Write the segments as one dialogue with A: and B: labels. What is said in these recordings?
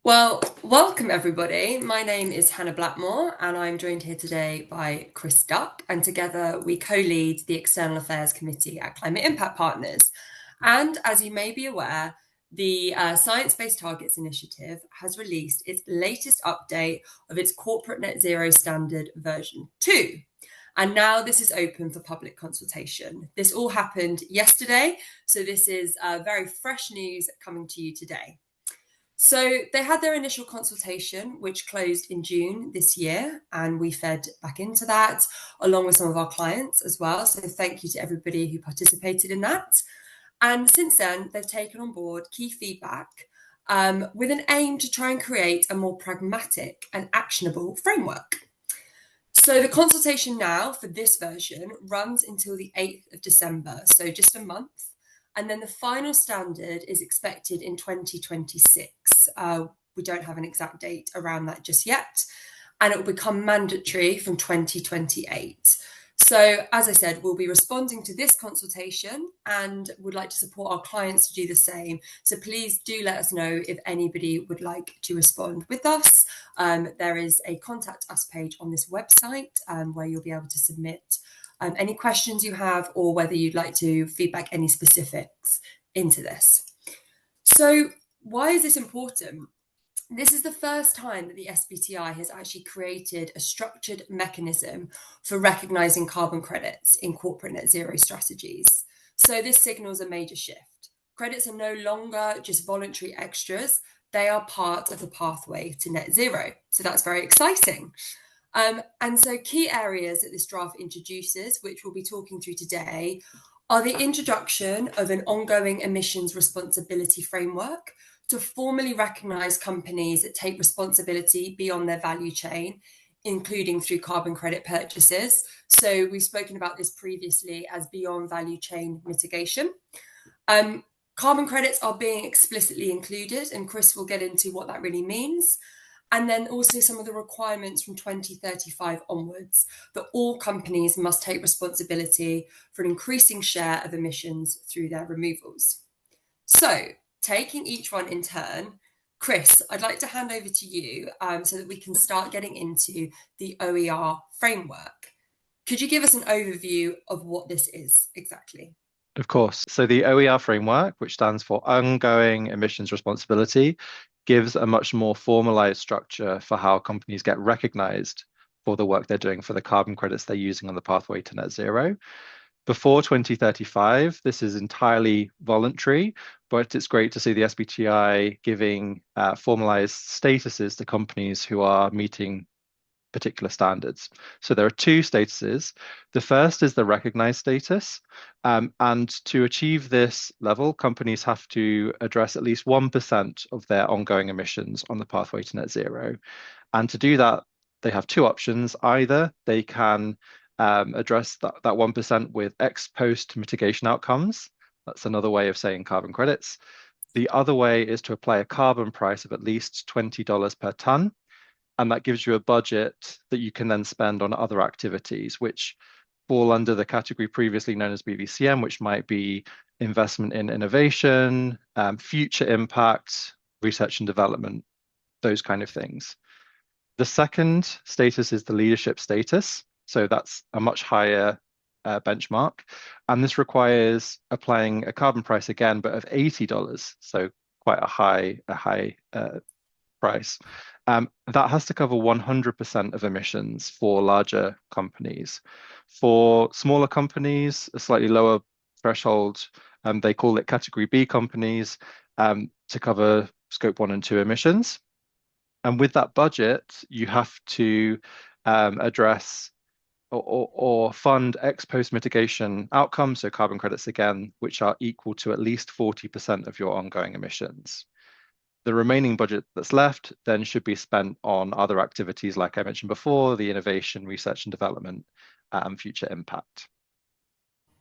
A: Well, welcome everybody. My name is Hannah Blackmore, and I'm joined here today by Chris Duck. And together we co lead the External Affairs Committee at Climate Impact Partners. And as you may be aware, the Science Based Targets Initiative has released its latest update of its corporate net zero standard version 2. And now this is open for public consultation. This all happened yesterday, so this is very fresh news coming to you today. So they had their initial consultation, which closed in June this year, and we fed back into that along with some of our clients as well. So thank you to everybody who participated in that. And since then, they've taken on board key feedback with an aim to try and create a more pragmatic and actionable framework. So the consultation now for this version runs until the 8th of December, so just a month. And then the final standard is expected in 2026. We don't have an exact date around that just yet. And it will become mandatory from 2028. So, as I said, we'll be responding to this consultation and would like to support our clients to do the same. So please do let us know if anybody would like to respond with us. There is a contact us page on this website where you'll be able to submit any questions you have, or whether you'd like to feedback any specifics into this. So why is this important? This is the first time that the SBTi has actually created a structured mechanism for recognising carbon credits in corporate net zero strategies. So this signals a major shift. Credits are no longer just voluntary extras, they are part of the pathway to net zero. So that's very exciting. And so key areas that this draft introduces, which we'll be talking through today, are the introduction of an ongoing emissions responsibility framework to formally recognise companies that take responsibility beyond their value chain, including through carbon credit purchases. So we've spoken about this previously as beyond value chain mitigation. Carbon credits are being explicitly included, and Chris will get into what that really means. And then also some of the requirements from 2035 onwards that all companies must take responsibility for an increasing share of emissions through their removals. So, taking each one in turn, Chris, I'd like to hand over to you so that we can start getting into the OER framework. Could you give us an overview of what this is exactly?
B: Of course. So the OER framework, which stands for Ongoing Emissions Responsibility, gives a much more formalized structure for how companies get recognized for the work they're doing for the carbon credits they're using on the pathway to net zero. Before 2035, this is entirely voluntary, but it's great to see the SBTi giving formalized statuses to companies who are meeting particular standards. So there are two statuses. The first is the recognized status. And to achieve this level, companies have to address at least 1% of their ongoing emissions on the pathway to net zero. And to do that, they have two options. Either they can address that 1% with ex post mitigation outcomes. That's another way of saying carbon credits. The other way is to apply a carbon price of at least $20 per ton. And that gives you a budget that you can then spend on other activities, which fall under the category previously known as BVCM, which might be investment in innovation, future impact, research and development, those kind of things. The second status is the leadership status. So that's a much higher benchmark. And this requires applying a carbon price again, but of $80. So quite a high price. That has to cover 100% of emissions for larger companies. For smaller companies, a slightly lower threshold, they call it category B companies, to cover scope 1 and 2 emissions. And with that budget, you have to address or fund ex post mitigation outcomes, so carbon credits again, which are equal to at least 40% of your ongoing emissions. The remaining budget that's left then should be spent on other activities, like I mentioned before, the innovation, research and development, and future impact.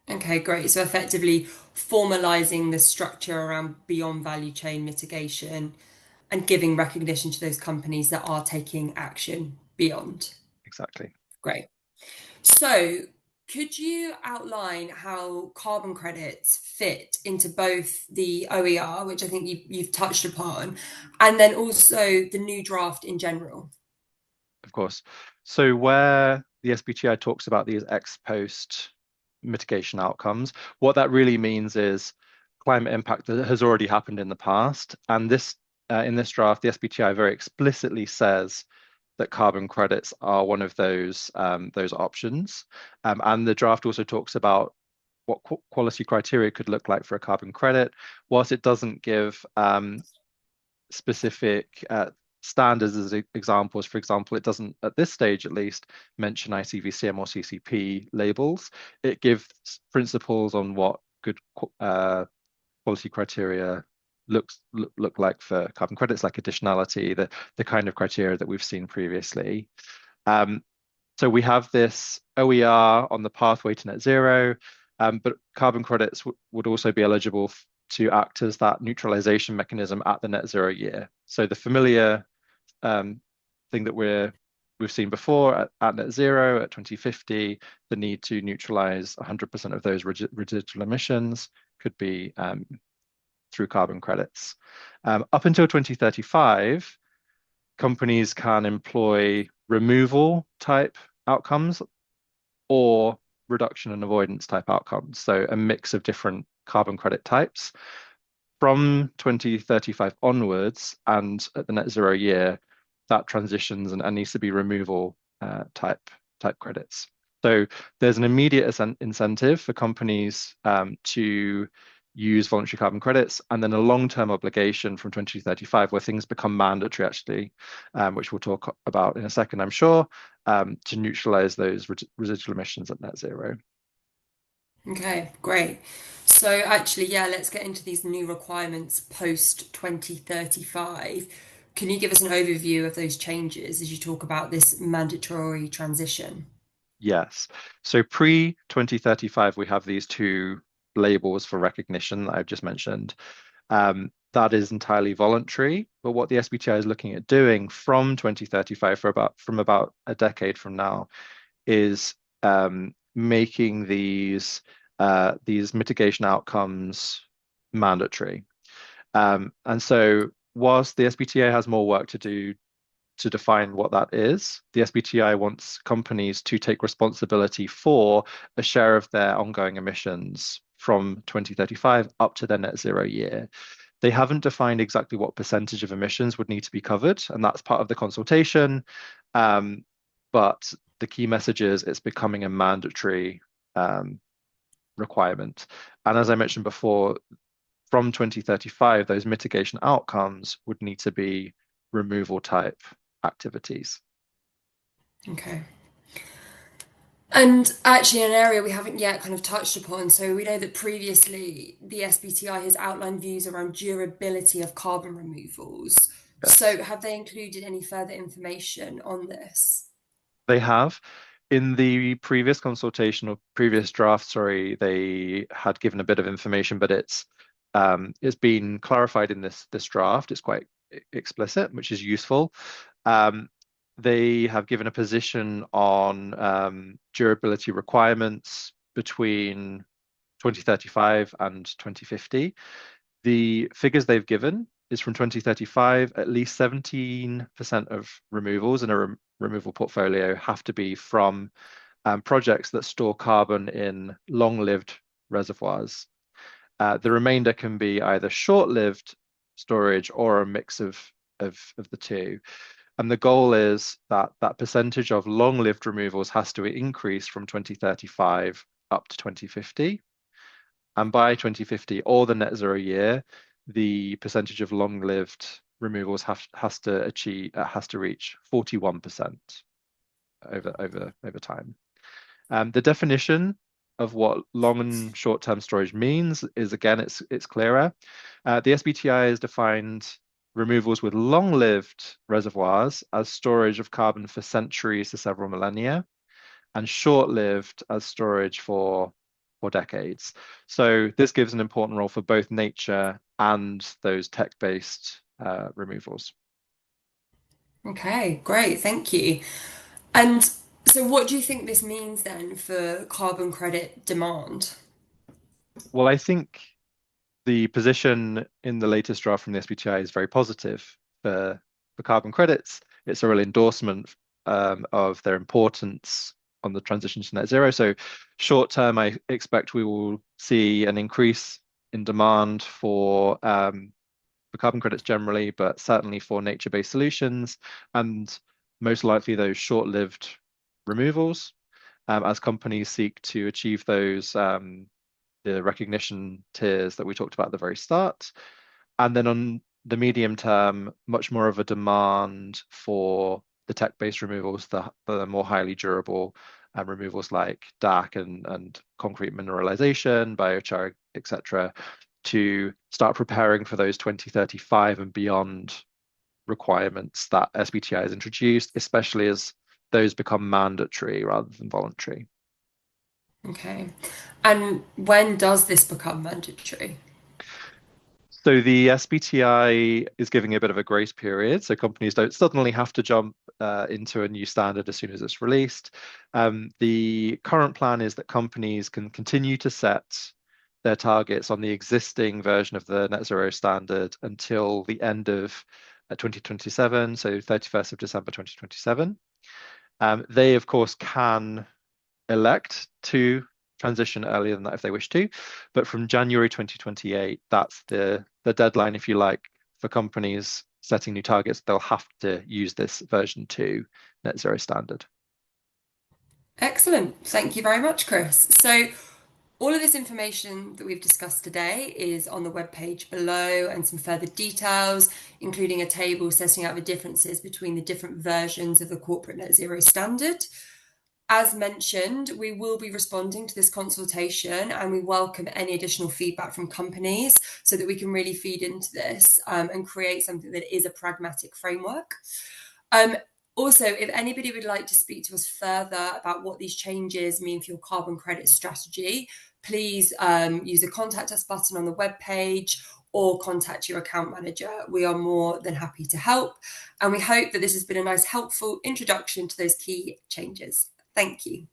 A: Okay, great. So effectively formalizing the structure around beyond value chain mitigation and giving recognition to those companies that are taking action beyond.
B: Exactly.
A: Great. So Could you outline how carbon credits fit into both the OER, which I think you've touched upon, and then also the new draft in general?
B: Of course. So where the SBTi talks about these ex post mitigation outcomes, what that really means is climate impact that has already happened in the past. And this in this draft, the SBTi very explicitly says that carbon credits are one of those options. And the draft also talks about what quality criteria could look like for a carbon credit, whilst it doesn't give specific standards as examples. For example, it doesn't, at this stage at least, mention ICVCM or CCP labels. It gives principles on what good quality criteria look like for carbon credits, like additionality, the kind of criteria that we've seen previously. Um, so we have this OER on the pathway to net zero, but carbon credits would also be eligible to act as that neutralization mechanism at the net zero year. So the familiar thing that we've seen before at net zero at 2050, the need to neutralize 100% of those residual emissions could be through carbon credits. Up until 2035, companies can employ removal type outcomes or reduction and avoidance type outcomes. So a mix of different carbon credit types. From 2035 onwards, and at the net zero year, that transitions and needs to be removal type credits. So there's an immediate incentive for companies to use voluntary carbon credits, and then a long-term obligation from 2035 where things become mandatory, actually, which we'll talk about in a second, I'm sure, to neutralize those residual emissions at net zero.
A: Okay, great. So actually, yeah, let's get into these new requirements post 2035. Can you give us an overview of those changes as you talk about this mandatory transition?
B: Yes. So pre 2035, we have these two labels for recognition that I've just mentioned. That is entirely voluntary, but what the SBTi is looking at doing from 2035 from about a decade from now is making these mitigation outcomes mandatory. And so whilst the SBTi has more work to do to define what that is, the SBTi wants companies to take responsibility for a share of their ongoing emissions from 2035 up to their net zero year. They haven't defined exactly what percentage of emissions would need to be covered, and that's part of the consultation. But the key message is it's becoming a mandatory requirement. And as I mentioned before, from 2035, those mitigation outcomes would need to be removal type activities.
A: Okay. And actually, an area we haven't yet kind of touched upon. So, we know that previously the SBTi has outlined views around durability of carbon removals.
B: Yes,
A: So, have they included any further information on this?
B: they have. In the previous consultation or previous draft, sorry, they had given a bit of information, but it's been clarified in this draft. It's quite explicit, which is useful. Um, they have given a position on durability requirements between 2035 and 2050. The figures they've given is from 2035, at least 17% of removals in a removal portfolio have to be from projects that store carbon in long-lived reservoirs. The remainder can be either short-lived storage or a mix of the two. And the goal is that that percentage of long-lived removals has to increase from 2035 up to 2050. And by 2050 or the net zero year, the percentage of long-lived removals has to reach 41% over time. The definition of what long and short-term storage means is, again, it's clearer. The SBTi has defined removals with long-lived reservoirs as storage of carbon for centuries to several millennia, and short-lived as storage for decades. So this gives an important role for both nature and those tech-based removals.
A: Okay, great, thank you. And So, what do you think this means then for carbon credit demand?
B: Well, I think the position in the latest draft from the SBTi is very positive for carbon credits. It's a real endorsement of their importance on the transition to net zero. So, short term, I expect we will see an increase in demand for carbon credits generally, but certainly for nature-based solutions, and most likely those short-lived removals as companies seek to achieve those the recognition tiers that we talked about at the very start. And then on the medium term, much more of a demand for the tech-based removals, the more highly durable removals like DAC and concrete mineralization, biochar, etc., to start preparing for those 2035 and beyond requirements that SBTi has introduced, especially as those become mandatory rather than voluntary.
A: Okay. And when does this become mandatory?
B: So the SBTi is giving a bit of a grace period, so companies don't suddenly have to jump into a new standard as soon as it's released. The current plan is that companies can continue to set their targets on the existing version of the net zero standard until the end of 2027, so 31st of December 2027. They, of course, can elect to transition earlier than that if they wish to. But from January 2028, that's the deadline, if you like, for companies setting new targets. They'll have to use this version 2 net zero standard.
A: Excellent. Thank you very much, Chris. So, all of this information that we've discussed today is on the webpage below and some further details, including a table setting out the differences between the different versions of the corporate net zero standard. As mentioned, we will be responding to this consultation and we welcome any additional feedback from companies so that we can really feed into this and create something that is a pragmatic framework. Um, Also, if anybody would like to speak to us further about what these changes mean for your carbon credit strategy, please use the contact us button on the webpage or contact your account manager. We are more than happy to help. And we hope that this has been a nice, helpful introduction to those key changes. Thank you.